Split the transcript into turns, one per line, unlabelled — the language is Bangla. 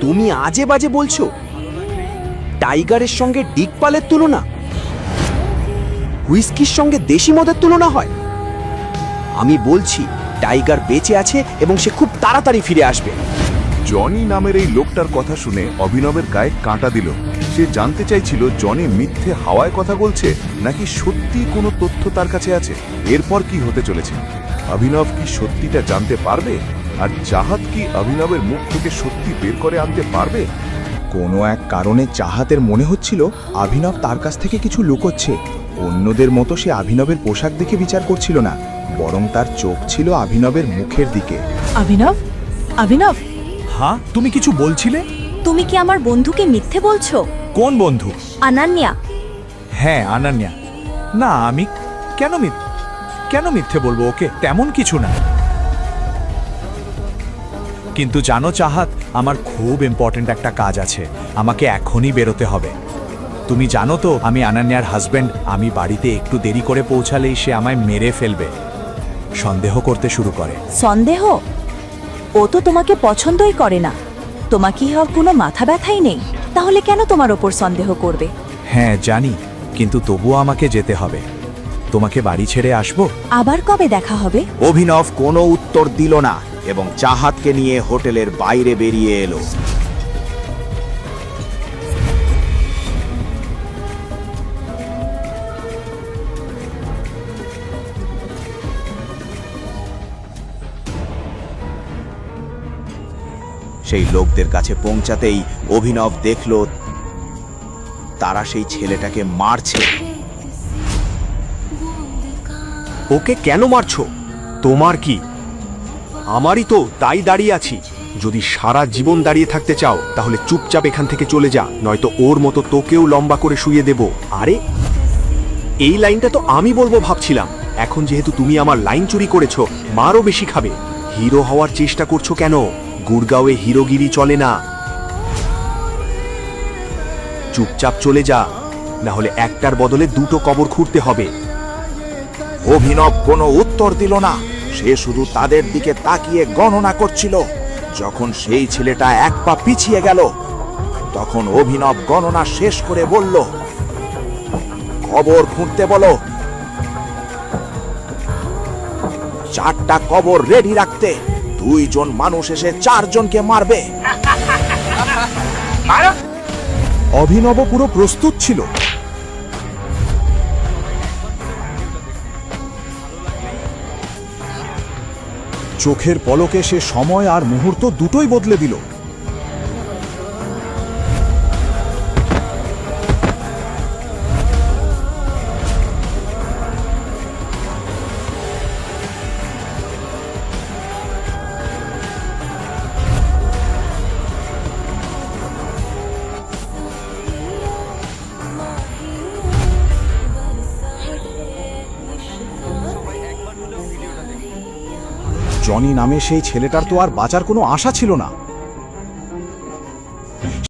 তুমি আজে বাজে বলছো? টাইগারের সঙ্গে ডিকপালের তুলনা, হুইস্কির সঙ্গে দেশি মদের তুলনা হয়? আমি বলছি টাইগার বেঁচে আছে এবং সে খুব তাড়াতাড়ি ফিরে আসবে।
জনি নামের এই লোকটার কথা শুনে অভিনবের গায়ে কাঁটা দিল। সে জানতে চাইছিল জনি মিথ্যে হাওয়ায় কথা বলছে নাকি সত্যি কোনো তথ্য তার কাছে আছে। এরপর কি হতে চলেছে? অভিনব কি সত্যিটা জানতে পারবে? আর চাহাত কি অভিনবের মুখ থেকে সত্যি বের করে আনতে পারবে?
কোনো এক কারণে চাহাতের মনে হচ্ছিল অভিনব তার কাছ থেকে কিছু লুকোচ্ছে। অন্যদের মতো সে অভিনবের পোশাক দেখে বিচার করছিল না, বরং তার চোখ ছিল অভিনবের মুখের দিকে।
অভিনব, অভিনব,
হ্যাঁ, তুমি কিছু বলছিলে?
তুমি কি আমার বন্ধুকে মিথ্যে বলছো?
কোন বন্ধু?
অনন্যা।
হ্যাঁ, অনন্যা। না, আমি কেন মিথ্যে বলবো ওকে? তেমন কিছু না। কিন্তু জানো চাহাত, আমার খুব ইম্পর্ট্যান্ট একটা কাজ আছে, আমাকে এখনই বেরোতে হবে। তুমি জানো তো আমি অনন্যার হাজব্যান্ড। আমি বাড়িতে একটু দেরি করে পৌঁছালেই সে আমায় মেরে ফেলবে। সন্দেহ করতে শুরু করে।
সন্দেহ? ও তো তোমাকে পছন্দই করে না। তোমাকে হওয়ার কোনো মাথা ব্যথাই নেই, তাহলে কেন তোমার ওপর সন্দেহ করবে?
হ্যাঁ জানি, কিন্তু তবুও আমাকে যেতে হবে। তোমাকে বাড়ি ছেড়ে আসবো।
আবার কবে দেখা হবে?
অভিনব কোনো উত্তর দিল না এবং চাহাতকে নিয়ে হোটেলের বাইরে বেরিয়ে এলো। সেই লোকদের কাছে পৌঁছাতেই অভিনব দেখল তারা সেই ছেলেটাকে মারছে। ওকে কেন মারছো? তোমার কি? আমারই তো, তাই দাঁড়িয়ে আছি। যদি সারা জীবন দাঁড়িয়ে থাকতে চাও তাহলে চুপচাপ এখান থেকে চলে যা, নয়তো ওর মতো তোকেও লম্বা করে শুইয়ে দেব। আরে, এই লাইনটা তো আমি বলবো ভাবছিলাম। এখন যেহেতু তুমি আমার লাইন চুরি করেছো, মারও বেশি খাবে। হিরো হওয়ার চেষ্টা করছো কেন? গুড়গাঁওয়ে হিরোগিরি চলে না। চুপচাপ চলে যা, না হলে একটার বদলে দুটো কবর খুঁড়তে হবে। অভিনব কোনো উত্তর দিল না। সে শুধু তাদের দিকে তাকিয়ে গণনা করছিল। যখন সেই ছেলেটা এক পা পিছিয়ে গেল, তখন অভিনব গণনা শেষ করে বলল, কবর খুঁড়তে বলো। 4টা কবর রেডি রাখতে। 2 জন মানুষ এসে 4 জনকে মারবে।
অভিনব পুরো প্রস্তুত ছিল। চোখের পলকে সে সময় আর মুহূর্ত দুটোই বদলে দিল। জনি নামে সেই ছেলেটার তো আর বাঁচার কোনো আশা ছিল না।